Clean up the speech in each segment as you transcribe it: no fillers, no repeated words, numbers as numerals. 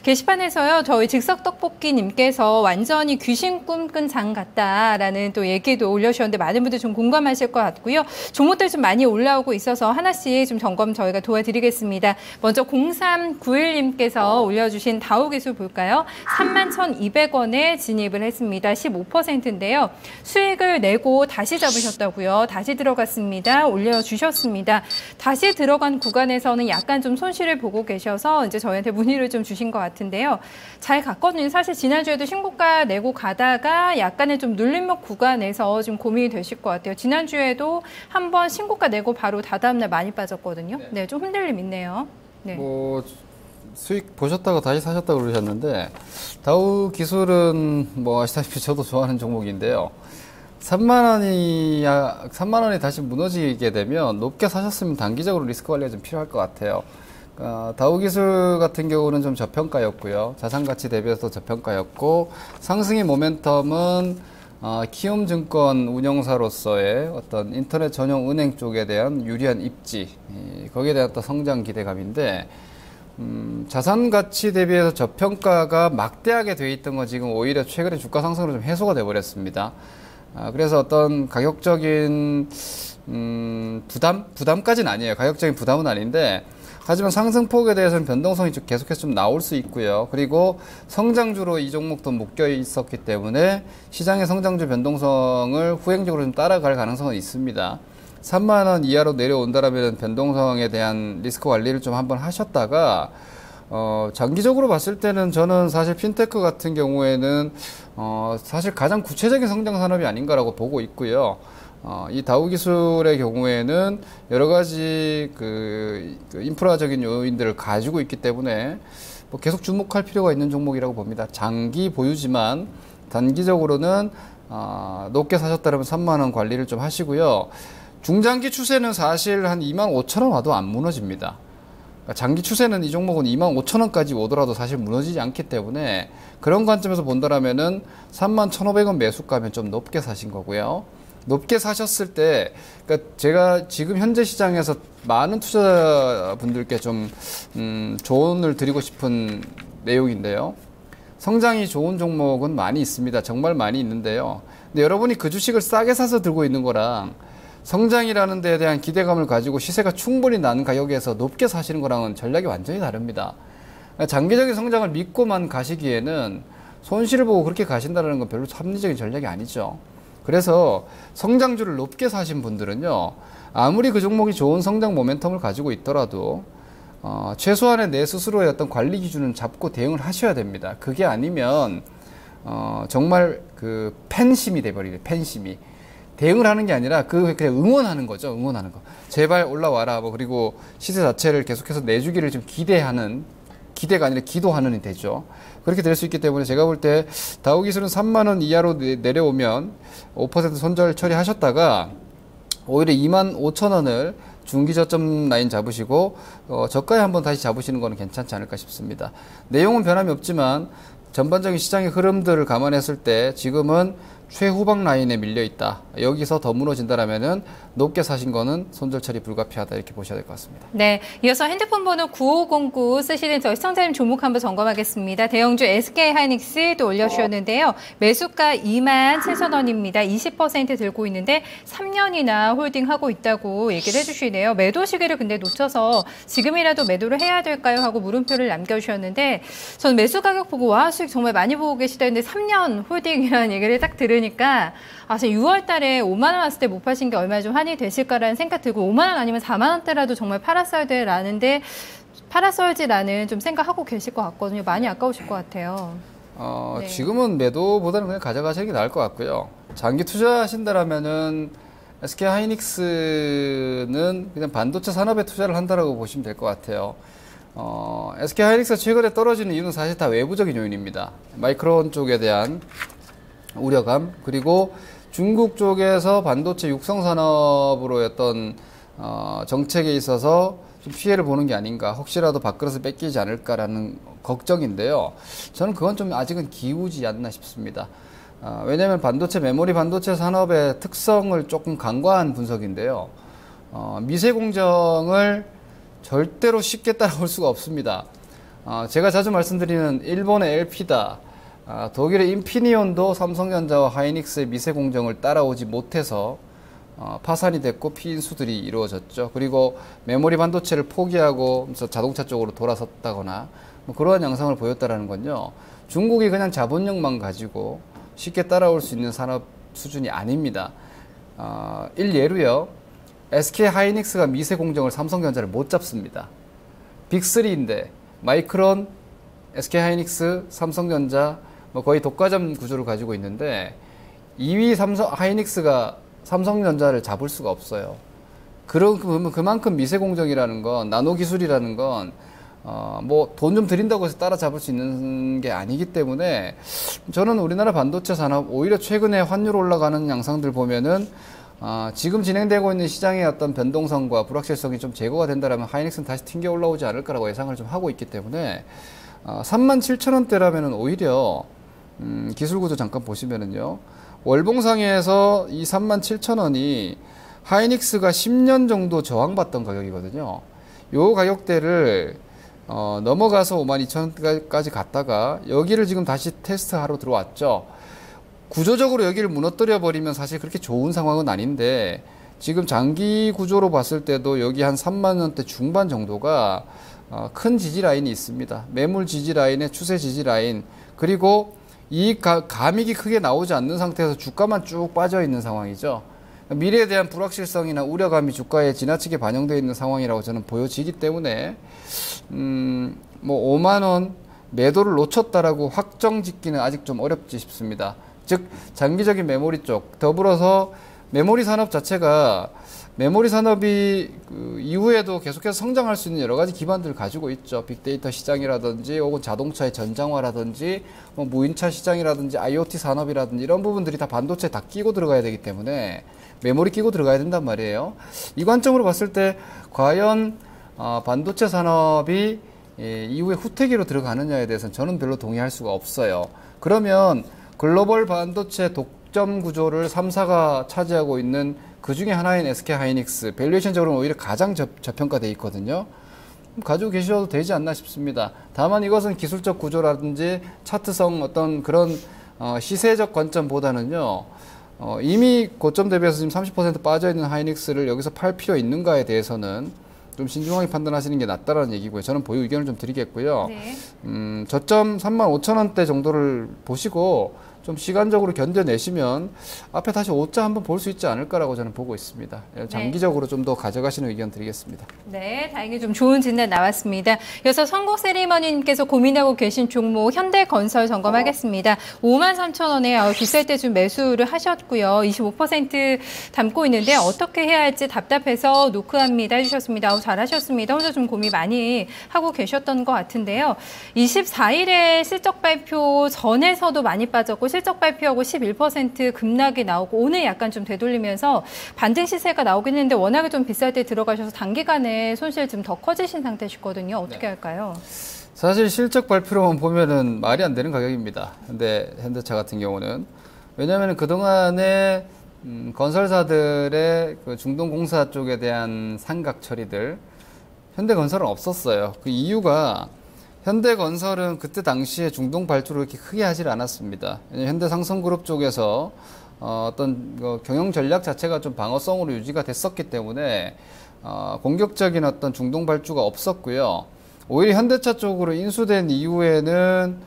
게시판에서요, 저희 즉석떡볶이님께서 완전히 귀신 꿈꾼 장 같다라는 또 얘기도 올려주셨는데 많은 분들 좀 공감하실 것 같고요. 종목들 좀 많이 올라오고 있어서 하나씩 좀 점검 저희가 도와드리겠습니다. 먼저 0391님께서 올려주신 다우기술 볼까요? 31,200원에 진입을 했습니다. 15%인데요. 수익을 내고 다시 잡으셨다고요. 다시 들어갔습니다. 올려주셨습니다. 다시 들어간 구간에서는 약간 좀 손실을 보고 계셔서 이제 저희한테 문의를 좀 주신 것 같은데요. 잘 갔거든요. 사실 지난주에도 신고가 내고 가다가 약간의 좀 눌림목 구간에서 좀 고민이 되실 것 같아요. 지난주에도 한번 신고가 내고 바로 다다음날 많이 빠졌거든요. 네, 좀 흔들림 있네요. 네. 뭐 수익 보셨다가 다시 사셨다고 그러셨는데 다우 기술은 뭐 아시다시피 저도 좋아하는 종목인데요. 3만 원이 다시 무너지게 되면 높게 사셨으면 단기적으로 리스크 관리가 좀 필요할 것 같아요. 다우기술 같은 경우는 좀 저평가였고요. 자산가치 대비해서 저평가였고, 상승의 모멘텀은 키움증권 운용사로서의 어떤 인터넷 전용 은행 쪽에 대한 유리한 입지, 거기에 대한 또 성장 기대감인데, 자산가치 대비해서 저평가가 막대하게 돼 있던 건 지금 오히려 최근에 주가 상승으로 좀 해소가 돼 버렸습니다. 그래서 어떤 가격적인 부담까지는 아니에요. 가격적인 부담은 아닌데, 하지만 상승폭에 대해서는 변동성이 계속해서 좀 나올 수 있고요. 그리고 성장주로 이 종목도 묶여 있었기 때문에 시장의 성장주 변동성을 후행적으로 좀 따라갈 가능성은 있습니다. 3만 원 이하로 내려온다라면 변동성에 대한 리스크 관리를 좀 한번 하셨다가 장기적으로 봤을 때는 저는 사실 핀테크 같은 경우에는 사실 가장 구체적인 성장 산업이 아닌가라고 보고 있고요. 이 다우기술의 경우에는 여러 가지 그 인프라적인 요인들을 가지고 있기 때문에 뭐 계속 주목할 필요가 있는 종목이라고 봅니다. 장기 보유지만 단기적으로는 높게 사셨다면 3만 원 관리를 좀 하시고요. 중장기 추세는 사실 한 25,000원 와도 안 무너집니다. 그러니까 장기 추세는 이 종목은 25,000원까지 오더라도 사실 무너지지 않기 때문에 그런 관점에서 본다라면은 31,500원 매수가면 좀 높게 사신 거고요. 높게 사셨을 때, 그러니까 제가 지금 현재 시장에서 많은 투자자분들께 좀 조언을 드리고 싶은 내용인데요. 성장이 좋은 종목은 많이 있습니다. 정말 많이 있는데요. 근데 여러분이 그 주식을 싸게 사서 들고 있는 거랑 성장이라는 데에 대한 기대감을 가지고 시세가 충분히 난 가격에서 높게 사시는 거랑은 전략이 완전히 다릅니다. 그러니까 장기적인 성장을 믿고만 가시기에는 손실을 보고 그렇게 가신다는 건 별로 합리적인 전략이 아니죠. 그래서 성장주를 높게 사신 분들은요, 아무리 그 종목이 좋은 성장 모멘텀을 가지고 있더라도 최소한의 내 스스로의 어떤 관리 기준은 잡고 대응을 하셔야 됩니다. 그게 아니면 정말 그 팬심이 돼버리네. 팬심이 대응을 하는 게 아니라 그냥 응원하는 거죠. 응원하는 거. 제발 올라와라. 뭐 그리고 시세 자체를 계속해서 내주기를 좀 기대가 아니라 기도하는이 되죠. 그렇게 될 수 있기 때문에 제가 볼 때 다우기술은 3만 원 이하로 내려오면 5% 손절 처리하셨다가 오히려 25,000원을 중기 저점 라인 잡으시고 저가에 한번 다시 잡으시는 거는 괜찮지 않을까 싶습니다. 내용은 변함이 없지만 전반적인 시장의 흐름들을 감안했을 때 지금은 최후방 라인에 밀려 있다. 여기서 더 무너진다라면은 높게 사신 거는 손절 처리 불가피하다 이렇게 보셔야 될 것 같습니다. 네, 이어서 핸드폰 번호 9509 쓰시는 저희 시청자님 종목 한번 점검하겠습니다. 대형주 SK하이닉스 또 올려주셨는데요. 매수가 27,000원입니다. 20% 들고 있는데 3년이나 홀딩하고 있다고 얘기를 해주시네요. 매도 시기를 근데 놓쳐서 지금이라도 매도를 해야 될까요? 하고 물음표를 남겨주셨는데 저는 매수 가격 보고 와 수익 정말 많이 보고 계시다 했는데 3년 홀딩이라는 얘기를 딱 들으니까 사실 6월 달에 5만 원 왔을 때 못 파신 게 얼마나 좀 한이 되실까라는 생각 들고 5만 원 아니면 4만 원대라도 정말 팔았어야 되라는데 팔았어야지라는 좀 생각하고 계실 것 같거든요. 많이 아까우실 것 같아요. 네. 지금은 매도보다는 그냥 가져가시는 게 나을 것 같고요. 장기 투자하신다라면은 SK하이닉스는 그냥 반도체 산업에 투자를 한다라고 보시면 될 것 같아요. SK하이닉스가 최근에 떨어지는 이유는 사실 다 외부적인 요인입니다. 마이크론 쪽에 대한 우려감, 그리고 중국 쪽에서 반도체 육성 산업으로 어떤 정책에 있어서 좀 피해를 보는 게 아닌가, 혹시라도 밥그릇을 뺏기지 않을까라는 걱정인데요. 저는 그건 좀 아직은 기우지 않나 싶습니다. 왜냐하면 메모리 반도체 산업의 특성을 조금 간과한 분석인데요. 미세 공정을 절대로 쉽게 따라올 수가 없습니다. 제가 자주 말씀드리는 일본의 LP다, 독일의 인피니온도 삼성전자와 하이닉스의 미세 공정을 따라오지 못해서 파산이 됐고 피인수들이 이루어졌죠. 그리고 메모리 반도체를 포기하고 자동차 쪽으로 돌아섰다거나 뭐 그러한 양상을 보였다라는 건요. 중국이 그냥 자본력만 가지고 쉽게 따라올 수 있는 산업 수준이 아닙니다. 일예로요. SK 하이닉스가 미세 공정을 삼성전자를 못 잡습니다. 빅3인데 마이크론, SK 하이닉스, 삼성전자 뭐 거의 독과점 구조를 가지고 있는데 2위 하이닉스가 삼성전자를 잡을 수가 없어요. 그만큼 미세 공정이라는 건, 나노 기술이라는 건 뭐 돈 좀 들인다고 해서 따라잡을 수 있는 게 아니기 때문에 저는 우리나라 반도체 산업 오히려 최근에 환율 올라가는 양상들 보면은 지금 진행되고 있는 시장의 어떤 변동성과 불확실성이 좀 제거가 된다면 하이닉스는 다시 튕겨 올라오지 않을 거라고 예상을 좀 하고 있기 때문에 37,000원대라면은 오히려 기술 구조 잠깐 보시면은요. 월봉상에서 이 37,000원이 하이닉스가 10년 정도 저항받던 가격이거든요. 요 가격대를 넘어가서 52,000원까지 갔다가 여기를 지금 다시 테스트하러 들어왔죠. 구조적으로 여기를 무너뜨려 버리면 사실 그렇게 좋은 상황은 아닌데 지금 장기 구조로 봤을 때도 여기 한 3만원대 중반 정도가 큰 지지 라인이 있습니다. 매물 지지 라인에 추세 지지 라인, 그리고 이익 감익이 크게 나오지 않는 상태에서 주가만 쭉 빠져 있는 상황이죠. 미래에 대한 불확실성이나 우려감이 주가에 지나치게 반영되어 있는 상황이라고 저는 보여지기 때문에 뭐 5만원 매도를 놓쳤다라고 확정 짓기는 아직 좀 어렵지 싶습니다. 즉 장기적인 메모리 쪽, 더불어서 메모리 산업 자체가 메모리 산업이 이후에도 계속해서 성장할 수 있는 여러 가지 기반들을 가지고 있죠. 빅데이터 시장이라든지 혹은 자동차의 전장화라든지 뭐 무인차 시장이라든지 IoT 산업이라든지 이런 부분들이 다 반도체에 다 끼고 들어가야 되기 때문에 메모리 끼고 들어가야 된단 말이에요. 이 관점으로 봤을 때 과연 반도체 산업이 이후에 후퇴기로 들어가느냐에 대해서는 저는 별로 동의할 수가 없어요. 그러면 글로벌 반도체 독점 구조를 3사가 차지하고 있는 그 중에 하나인 SK 하이닉스, 밸류에이션적으로는 오히려 가장 저평가되어 있거든요. 가지고 계셔도 되지 않나 싶습니다. 다만 이것은 기술적 구조라든지 차트성 어떤 그런 시세적 관점보다는요, 이미 고점 대비해서 지금 30% 빠져있는 하이닉스를 여기서 팔 필요 있는가에 대해서는 좀 신중하게 판단하시는 게 낫다라는 얘기고요. 저는 보유 의견을 좀 드리겠고요. 네. 저점 35,000원대 정도를 보시고 좀 시간적으로 견뎌내시면 앞에 다시 5자 한번 볼 수 있지 않을까라고 저는 보고 있습니다. 장기적으로 좀 더 가져가시는 의견 드리겠습니다. 네, 다행히 좀 좋은 진단 나왔습니다. 이어서 성공 세리머니님께서 고민하고 계신 종목 현대건설 점검하겠습니다. 53,000원에 비쌀 때 좀 매수를 하셨고요. 25% 담고 있는데 어떻게 해야 할지 답답해서 노크합니다 해주셨습니다. 잘하셨습니다. 혼자 좀 고민 많이 하고 계셨던 것 같은데요. 24일에 실적 발표 전에서도 많이 빠졌고 실적 발표하고 11% 급락이 나오고 오늘 약간 좀 되돌리면서 반등 시세가 나오긴 했는데 워낙에 좀 비쌀 때 들어가셔서 단기간에 손실 좀 더 커지신 상태시거든요. 어떻게 할까요? 사실 실적 발표로만 보면은 말이 안 되는 가격입니다. 근데 현대차 같은 경우는 왜냐하면 그동안에 건설사들의 그 중동공사 쪽에 대한 상각 처리들 현대건설은 없었어요. 그 이유가 현대건설은 그때 당시에 중동 발주를 그렇게 크게 하질 않았습니다. 현대상성그룹 쪽에서 어떤 경영 전략 자체가 좀 방어성으로 유지가 됐었기 때문에 공격적인 어떤 중동 발주가 없었고요. 오히려 현대차 쪽으로 인수된 이후에는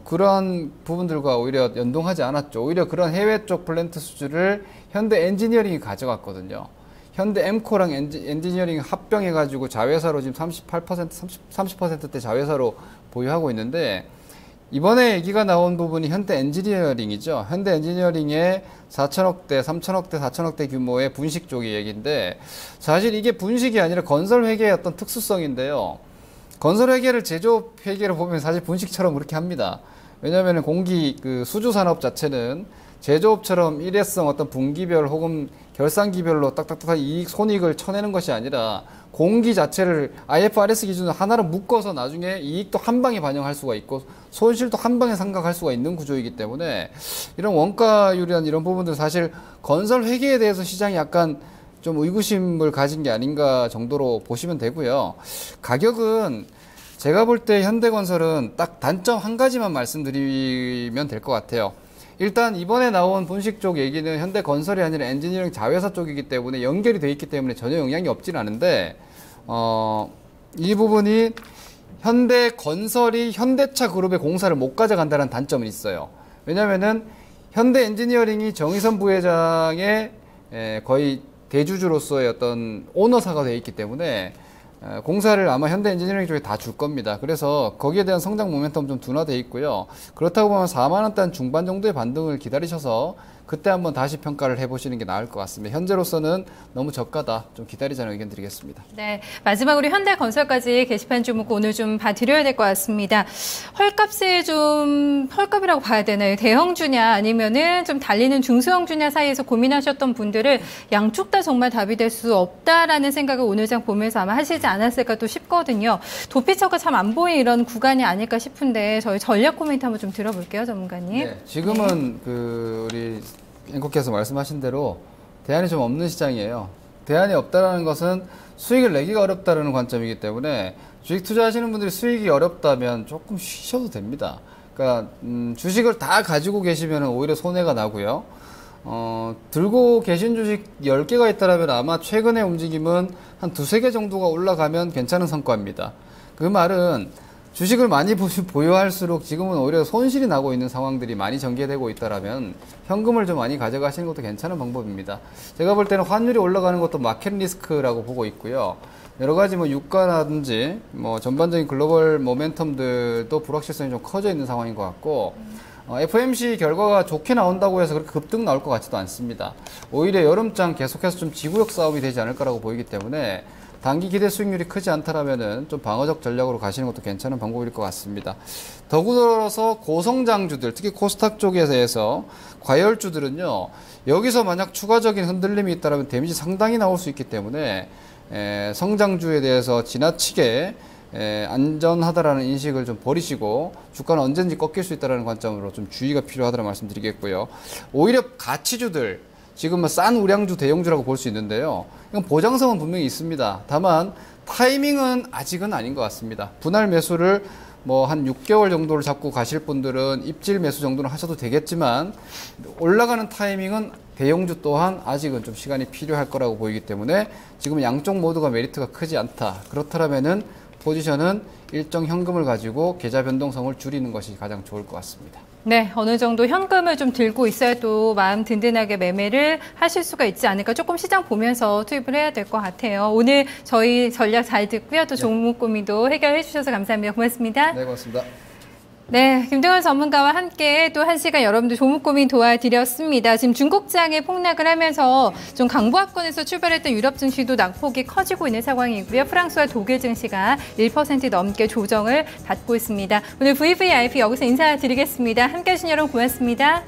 그런 부분들과 오히려 연동하지 않았죠. 오히려 그런 해외 쪽 플랜트 수주를 현대 엔지니어링이 가져갔거든요. 현대 엠코랑 엔지니어링 합병해가지고 자회사로 지금 30%대 자회사로 보유하고 있는데 이번에 얘기가 나온 부분이 현대 엔지니어링이죠. 현대 엔지니어링의 4천억대, 3천억대, 4천억대 규모의 분식 쪽의 얘기인데 사실 이게 분식이 아니라 건설 회계의 어떤 특수성인데요. 건설 회계를 제조업 회계로 보면 사실 분식처럼 그렇게 합니다. 왜냐하면 공기 그 수주 산업 자체는 제조업처럼 일회성 어떤 분기별 혹은 결산기별로 딱딱딱한 이익, 손익을 쳐내는 것이 아니라 공기 자체를 IFRS 기준으로 하나로 묶어서 나중에 이익도 한 방에 반영할 수가 있고 손실도 한 방에 상각할 수가 있는 구조이기 때문에 이런 원가율이란 이런 부분들 사실 건설 회계에 대해서 시장이 약간 좀 의구심을 가진 게 아닌가 정도로 보시면 되고요. 가격은 제가 볼 때 현대건설은 딱 단점 한 가지만 말씀드리면 될 것 같아요. 일단 이번에 나온 분식 쪽 얘기는 현대건설이 아니라 엔지니어링 자회사 쪽이기 때문에 연결이 돼 있기 때문에 전혀 영향이 없진 않은데 이 부분이 현대건설이 현대차 그룹의 공사를 못 가져간다는 단점은 있어요. 왜냐면은 현대엔지니어링이 정의선 부회장의 거의 대주주로서의 어떤 오너사가 되어 있기 때문에 공사를 아마 현대엔지니어링 쪽에 다 줄 겁니다. 그래서 거기에 대한 성장 모멘텀 좀 둔화되어 있고요. 그렇다고 보면 4만 원대 한 중반 정도의 반등을 기다리셔서 그때 한번 다시 평가를 해보시는 게 나을 것 같습니다. 현재로서는 너무 저가다. 좀 기다리자는 의견 드리겠습니다. 네, 마지막으로 현대건설까지 게시판 좀 오늘 좀 봐드려야 될 것 같습니다. 헐값이라고 봐야 되나요? 대형주냐 아니면은 좀 달리는 중소형주냐 사이에서 고민하셨던 분들은 양쪽 다 정말 답이 될 수 없다라는 생각을 오늘 장 보면서 아마 하시지 않았을까 또 싶거든요. 도피처가 참 안 보이는 이런 구간이 아닐까 싶은데 저희 전략 코멘트 한번 좀 들어볼게요, 전문가님. 네, 지금은 우리 앵커께서 말씀하신 대로 대안이 좀 없는 시장이에요. 대안이 없다는 것은 수익을 내기가 어렵다는 관점이기 때문에 주식 투자하시는 분들이 수익이 어렵다면 조금 쉬셔도 됩니다. 그러니까 주식을 다 가지고 계시면 오히려 손해가 나고요. 들고 계신 주식 10개가 있다면 아마 최근의 움직임은 한 2-3개 정도가 올라가면 괜찮은 성과입니다. 그 말은 주식을 많이 보유할수록 지금은 오히려 손실이 나고 있는 상황들이 많이 전개되고 있다면 현금을 좀 많이 가져가시는 것도 괜찮은 방법입니다. 제가 볼 때는 환율이 올라가는 것도 마켓 리스크라고 보고 있고요. 여러 가지 유가라든지 전반적인 글로벌 모멘텀들도 불확실성이 좀 커져 있는 상황인 것 같고 FOMC 결과가 좋게 나온다고 해서 그렇게 급등 나올 것 같지도 않습니다. 오히려 여름장 계속해서 좀 지구력 싸움이 되지 않을 거라고 보이기 때문에 단기 기대 수익률이 크지 않다라면은 좀 방어적 전략으로 가시는 것도 괜찮은 방법일 것 같습니다. 더불어서 고성장주들, 특히 코스닥 쪽에서 과열주들은요, 여기서 만약 추가적인 흔들림이 있다면 데미지 상당히 나올 수 있기 때문에 성장주에 대해서 지나치게 안전하다라는 인식을 좀 버리시고 주가는 언제든지 꺾일 수 있다는 관점으로 좀 주의가 필요하다는 말씀드리겠고요. 오히려 가치주들, 지금 싼 우량주, 대형주라고 볼 수 있는데요. 이건 보장성은 분명히 있습니다. 다만 타이밍은 아직은 아닌 것 같습니다. 분할 매수를 한 6개월 정도를 잡고 가실 분들은 입질 매수 정도는 하셔도 되겠지만 올라가는 타이밍은 대형주 또한 아직은 좀 시간이 필요할 거라고 보이기 때문에 지금 양쪽 모두가 메리트가 크지 않다. 그렇다면은 포지션은 일정 현금을 가지고 계좌 변동성을 줄이는 것이 가장 좋을 것 같습니다. 네, 어느 정도 현금을 좀 들고 있어야 또 마음 든든하게 매매를 하실 수가 있지 않을까. 조금 시장 보면서 투입을 해야 될 것 같아요. 오늘 저희 전략 잘 듣고요. 또 종목 고민도 해결해 주셔서 감사합니다. 고맙습니다. 네, 고맙습니다. 네, 김동현 전문가와 함께 또 1시간 여러분들 종목 고민 도와드렸습니다. 지금 중국장에 폭락을 하면서 좀 강보합권에서 출발했던 유럽 증시도 낙폭이 커지고 있는 상황이고요. 프랑스와 독일 증시가 1% 넘게 조정을 받고 있습니다. 오늘 VVIP 여기서 인사드리겠습니다. 함께 해주신 여러분 고맙습니다.